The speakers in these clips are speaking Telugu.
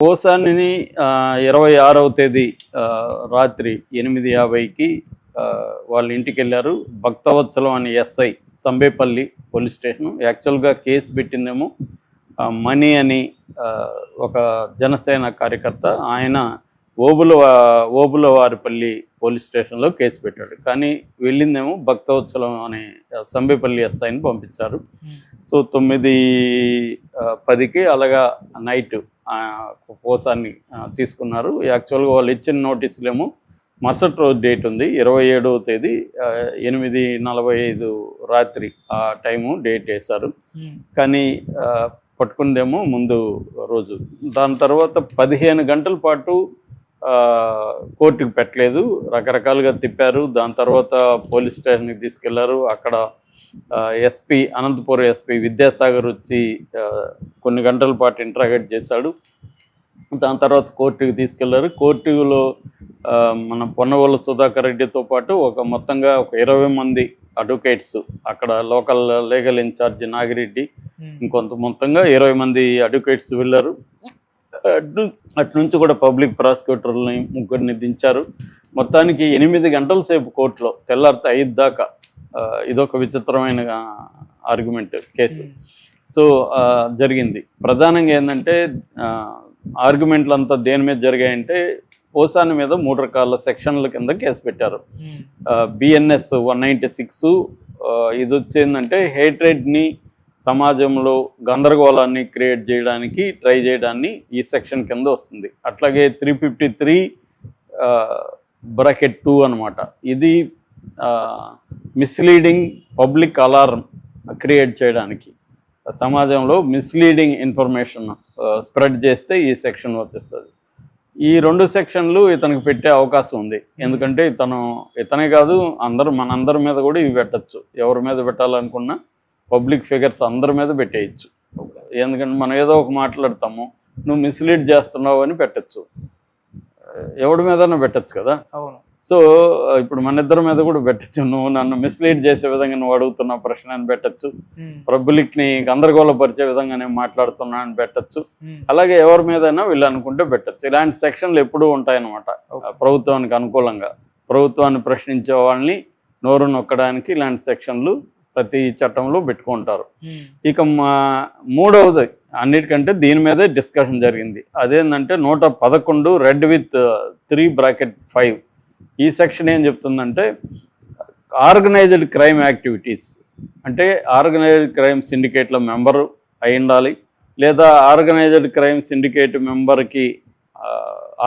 పోసానిని 26వ తేదీ రాత్రి 8:50కి వాళ్ళ ఇంటికెళ్ళారు. భక్తవత్సలం అనే ఎస్ఐ సంబేపల్లి పోలీస్ స్టేషను. యాక్చువల్గా కేసు పెట్టిందేమో మణి అని ఒక జనసేన కార్యకర్త. ఆయన ఓబులవారిపల్లి పోలీస్ స్టేషన్లో కేసు పెట్టాడు. కానీ వెళ్ళిందేమో భక్తవత్సలం అనే సంబేపల్లి ఎస్ఐని పంపించారు. సో 9:10కి అలాగా నైట్ పోసాన్ని తీసుకున్నారు. యాక్చువల్గా వాళ్ళు ఇచ్చిన నోటీసులేమో మరుసటి రోజు డేట్ ఉంది, 27వ తేదీ 8:45 రాత్రి ఆ టైము డేట్ వేశారు. కానీ పట్టుకుందేమో ముందు రోజు. దాని తర్వాత 15 గంటల పాటు కోర్టుకు పెట్టలేదు, రకరకాలుగా తిప్పారు. దాని తర్వాత పోలీస్ స్టేషన్కి తీసుకెళ్లారు. అక్కడ ఎస్పీ అనంతపురం ఎస్పీ విద్యాసాగర్ వచ్చి కొన్ని గంటల పాటు ఇంటరాగేట్ చేశాడు. దాని తర్వాత కోర్టుకు తీసుకెళ్లారు. కోర్టులో మన పొన్నవోలు సుధాకర్ రెడ్డితో పాటు మొత్తంగా ఒక 20 మంది అడ్వకేట్స్, అక్కడ లోకల్ లీగల్ ఇన్ఛార్జ్ నాగిరెడ్డి, ఇంకొంత మొత్తంగా 20 మంది అడ్వకేట్స్ వెళ్ళారు. అటు నుంచి కూడా పబ్లిక్ ప్రాసిక్యూటర్ని 3 దించారు. మొత్తానికి 8 గంటల సేపు కోర్టులో, తెల్లారితే 5 దాకా. ఇదొక విచిత్రమైన ఆర్గ్యుమెంట్ కేసు. సో జరిగింది. ప్రధానంగా ఏంటంటే ఆర్గ్యుమెంట్లు అంతా దేని మీద జరిగాయంటే పోసాని మీద 3 రకాల సెక్షన్ల కింద కేసు పెట్టారు. బిఎన్ఎస్ 196 ఇది వచ్చేందంటే హేట్రెడ్ని, సమాజంలో గందరగోళాన్ని క్రియేట్ చేయడానికి ట్రై చేయడాన్ని ఈ సెక్షన్ కింద వస్తుంది. అట్లాగే 353 బ్రాకెట్ 2 అనమాట. ఇది మిస్లీడింగ్ పబ్లిక్ అలారం క్రియేట్ చేయడానికి, సమాజంలో మిస్లీడింగ్ ఇన్ఫర్మేషన్ స్ప్రెడ్ చేస్తే ఈ సెక్షన్ వర్తిస్తుంది. ఈ 2 సెక్షన్లు ఇతనికి పెట్టే అవకాశం ఉంది. ఎందుకంటే ఇతనే కాదు, మనందరి మీద కూడా ఇవి పెట్టచ్చు. ఎవరి మీద పెట్టాలనుకున్నా పబ్లిక్ ఫిగర్స్ అందరి మీద పెట్టేయచ్చు. ఎందుకంటే మనం ఏదో ఒక మాట్లాడతాము, నువ్వు మిస్లీడ్ చేస్తున్నావు అని పెట్టచ్చు, ఎవడి మీదన్నా పెట్టచ్చు కదా. సో ఇప్పుడు మన ఇద్దరి మీద కూడా పెట్టచ్చు. నువ్వు నన్ను మిస్లీడ్ చేసే విధంగా నువ్వు అడుగుతున్న ప్రశ్న అని పెట్టచ్చు, పబ్లిక్ని గందరగోళపరిచే విధంగా నేను మాట్లాడుతున్నా అని పెట్టచ్చు. అలాగే ఎవరి మీదైనా వీళ్ళు అనుకుంటే పెట్టచ్చు. ఇలాంటి సెక్షన్లు ఎప్పుడూ ఉంటాయన్నమాట. ప్రభుత్వానికి అనుకూలంగా, ప్రభుత్వాన్ని ప్రశ్నించే వాళ్ళని నోరు నొక్కడానికి ఇలాంటి సెక్షన్లు ప్రతి చట్టంలో పెట్టుకుంటారు. ఇక 3వది అన్నిటికంటే దీని మీదే డిస్కషన్ జరిగింది. అదేంటంటే 111 రెడ్ విత్ 3 బ్రాకెట్ 5. ఈ సెక్షన్ ఏం చెప్తుందంటే ఆర్గనైజ్డ్ క్రైమ్ యాక్టివిటీస్ అంటే ఆర్గనైజ్డ్ క్రైమ్ సిండికేట్లో మెంబరు అయి ఉండాలి, లేదా ఆర్గనైజ్డ్ క్రైమ్ సిండికేట్ మెంబర్కి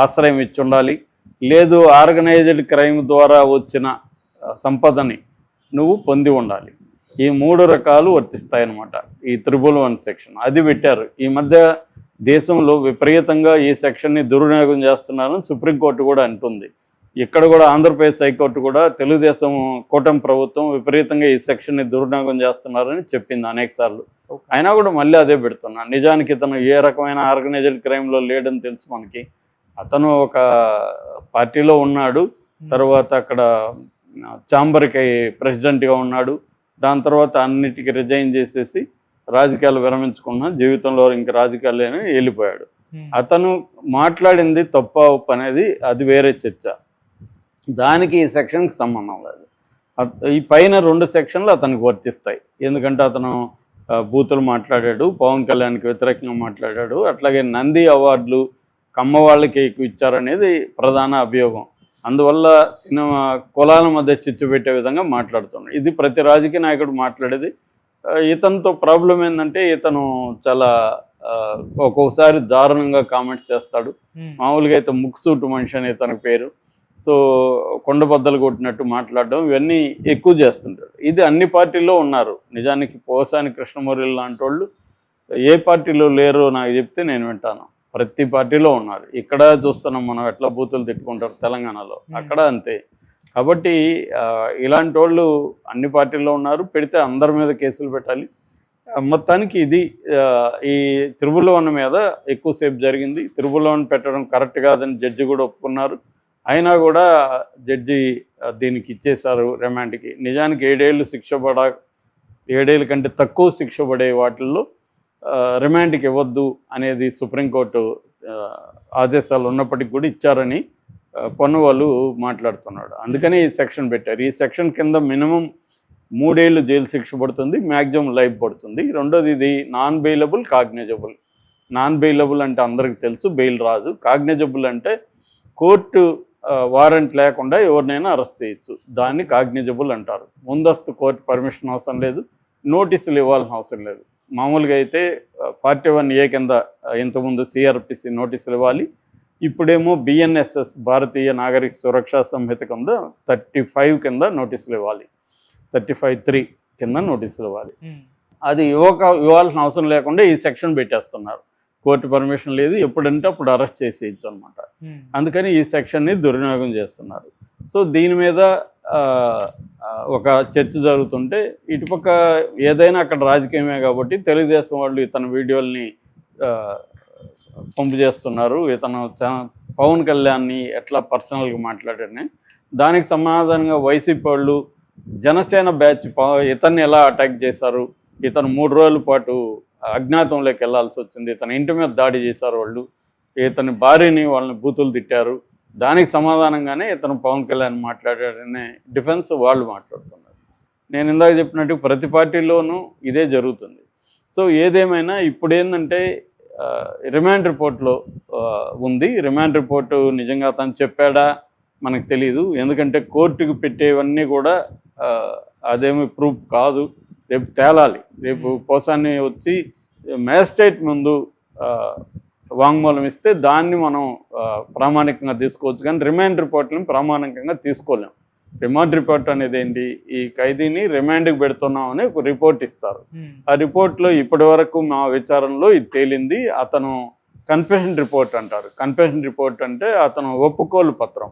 ఆశ్రయం ఇచ్చి ఉండాలి, లేదు ఆర్గనైజ్డ్ క్రైమ్ ద్వారా వచ్చిన సంపదని నువ్వు పొంది ఉండాలి. ఈ 3 రకాలు వర్తిస్తాయన్నమాట ఈ 111 సెక్షన్. అది పెట్టారు. ఈ మధ్య దేశంలో విపరీతంగా ఈ సెక్షన్ని దుర్వినియోగం చేస్తున్నారని సుప్రీంకోర్టు కూడా అంటుంది. ఇక్కడ కూడా ఆంధ్రప్రదేశ్ హైకోర్టు కూడా తెలుగుదేశం కూటమి ప్రభుత్వం విపరీతంగా ఈ సెక్షన్ని దుర్వినియోగం చేస్తున్నారని చెప్పింది అనేక సార్లు. అయినా కూడా మళ్ళీ అదే పెడుతున్నా. నిజానికి ఇతను ఏ రకమైన ఆర్గనైజ్డ్ క్రైమ్లో లేడని తెలుసు మనకి. అతను ఒక పార్టీలో ఉన్నాడు, తర్వాత అక్కడ ఛాంబర్కి ప్రెసిడెంట్గా ఉన్నాడు. దాని తర్వాత అన్నిటికీ రిజైన్ చేసేసి రాజకీయాలు విరమించుకున్న, జీవితంలో ఇంక రాజకీయాలు వెళ్ళిపోయాడు. అతను మాట్లాడింది తప్ప ఒప్పు అనేది అది వేరే చర్చ. దానికి ఈ సెక్షన్కి సంబంధం లేదు. ఈ పైన 2 సెక్షన్లు అతనికి వర్తిస్తాయి. ఎందుకంటే అతను బూతులు మాట్లాడాడు, పవన్ కళ్యాణ్కి వ్యతిరేకంగా మాట్లాడాడు. అట్లాగే నంది అవార్డులు కమ్మ వాళ్ళకి ఎక్కువ ఇచ్చారనేది ప్రధాన అభియోగం. అందువల్ల సినిమా కులాల మధ్య చిచ్చు పెట్టే విధంగా మాట్లాడుతున్నాడు. ఇది ప్రతి రాజకీయ నాయకుడు మాట్లాడేది. ఇతనితో ప్రాబ్లం ఏంటంటే ఇతను చాలా ఒక్కొక్కసారి దారుణంగా కామెంట్స్ చేస్తాడు. మామూలుగా అయితే ముక్సూటు మనిషి అని ఇతని పేరు. సో కొండబద్దలు కొట్టినట్టు మాట్లాడడం, ఇవన్నీ ఎక్కువ చేస్తుంటాడు. ఇది అన్ని పార్టీల్లో ఉన్నారు. నిజానికి పోసాని కృష్ణమురళి లాంటి వాళ్ళు ఏ పార్టీలో లేరో నాకు చెప్తే నేను వింటాను. ప్రతి పార్టీలో ఉన్నారు. ఇక్కడ చూస్తున్నాం మనం ఎట్లా బూతులు తిట్టుకుంటారు తెలంగాణలో, అక్కడ అంతే. కాబట్టి ఇలాంటి వాళ్ళు అన్ని పార్టీల్లో ఉన్నారు. పెడితే అందరి మీద కేసులు పెట్టాలి. మొత్తానికి ఇది ఈ 111 మీద ఎక్కువసేపు జరిగింది. 111 పెట్టడం కరెక్ట్ కాదని జడ్జి కూడా ఒప్పుకున్నారు. అయినా కూడా జడ్జి దీనికి ఇచ్చేశారు రిమాండ్కి. నిజానికి 7 ఏళ్ళు శిక్ష 7 ఏళ్ళ కంటే తక్కువ శిక్ష పడే వాటిల్లో రిమాండ్కి ఇవ్వద్దు అనేది సుప్రీంకోర్టు ఆదేశాలు ఉన్నప్పటికీ కూడా ఇచ్చారని పొన్నవాళ్ళు మాట్లాడుతున్నాడు. అందుకని ఈ సెక్షన్ పెట్టారు. ఈ సెక్షన్ కింద మినిమం 3 ఏళ్ళు జైలు శిక్ష పడుతుంది, మ్యాక్సిమం లైఫ్ పడుతుంది. రెండోది ఇది non bailable, cognisable. Non bailable అంటే అందరికి తెలుసు, బెయిల్ రాదు. కాగ్నిజబుల్ అంటే కోర్టు వారెంట్ లేకుండా ఎవరినైనా అరెస్ట్ చేయొచ్చు, దాన్ని కాగ్నిజబుల్ అంటారు. ముందస్తు కోర్టు పర్మిషన్ అవసరం లేదు, నోటీసులు ఇవ్వాల్సిన అవసరం లేదు. మామూలుగా అయితే 41A కింద ఇంతకుముందు CRPC నోటీసులు ఇవ్వాలి. ఇప్పుడేమో BNSS భారతీయ నాగరిక సురక్షా సంహిత కింద 35 కింద నోటీసులు ఇవ్వాలి, 35(3) కింద నోటీసులు ఇవ్వాలి. అది ఇవ్వాల్సిన అవసరం లేకుండా ఈ సెక్షన్ పెట్టేస్తున్నారు. కోర్టు పర్మిషన్ లేదు, ఎప్పుడంటే అప్పుడు అరెస్ట్ చేసేయచ్చు అనమాట. అందుకని ఈ సెక్షన్ని దుర్వినియోగం చేస్తున్నారు. సో దీని మీద ఒక చర్చ జరుగుతుంటే ఇటుపక్క ఏదైనా అక్కడ రాజకీయమే కాబట్టి తెలుగుదేశం వాళ్ళు ఇతని వీడియోల్ని పంపు చేస్తున్నారు. ఇతను పవన్ కళ్యాణ్ని ఎట్లా పర్సనల్గా మాట్లాడారని దానికి సమాధానంగా వైసీపీ వాళ్ళు జనసేన బ్యాచ్ ఇతన్ని ఎలా అటాక్ చేశారు, ఇతను 3 రోజుల పాటు అజ్ఞాతంలోకి వెళ్లాల్సి వచ్చింది, ఇతని ఇంటి మీద దాడి చేశారు వాళ్ళు, ఇతని భార్యని వాళ్ళని బూతులు తిట్టారు, దానికి సమాధానంగానే ఇతను పవన్ కళ్యాణ్ మాట్లాడాడనే డిఫెన్స్ వాళ్ళు మాట్లాడుతున్నారు. నేను ఇందాక చెప్పినట్టు ప్రతి పార్టీలోనూ ఇదే జరుగుతుంది. సో ఏదేమైనా ఇప్పుడు ఏంటంటే రిమాండ్ రిపోర్ట్లో ఉంది. రిమాండ్ రిపోర్టు నిజంగా అతను చెప్పాడా మనకు తెలియదు, ఎందుకంటే కోర్టుకు పెట్టేవన్నీ కూడా అదేమి ప్రూఫ్ కాదు. రేపు తేలాలి. రేపు పోసాన్ని వచ్చి మ్యాజిస్ట్రేట్ ముందు వాంగ్మూలం ఇస్తే దాన్ని మనం ప్రామాణికంగా తీసుకోవచ్చు, కానీ రిమాండ్ రిపోర్ట్ని ప్రామాణికంగా తీసుకోలేం. రిమాండ్ రిపోర్ట్ అనేది ఏంటి, ఈ ఖైదీని రిమాండ్కి పెడుతున్నామని ఒక రిపోర్ట్ ఇస్తారు. ఆ రిపోర్ట్లో ఇప్పటి వరకు మా విచారణలో ఇది తేలింది, అతను కన్ఫెషన్ రిపోర్ట్ అంటారు. కన్ఫెషన్ రిపోర్ట్ అంటే అతను ఒప్పుకోలు పత్రం.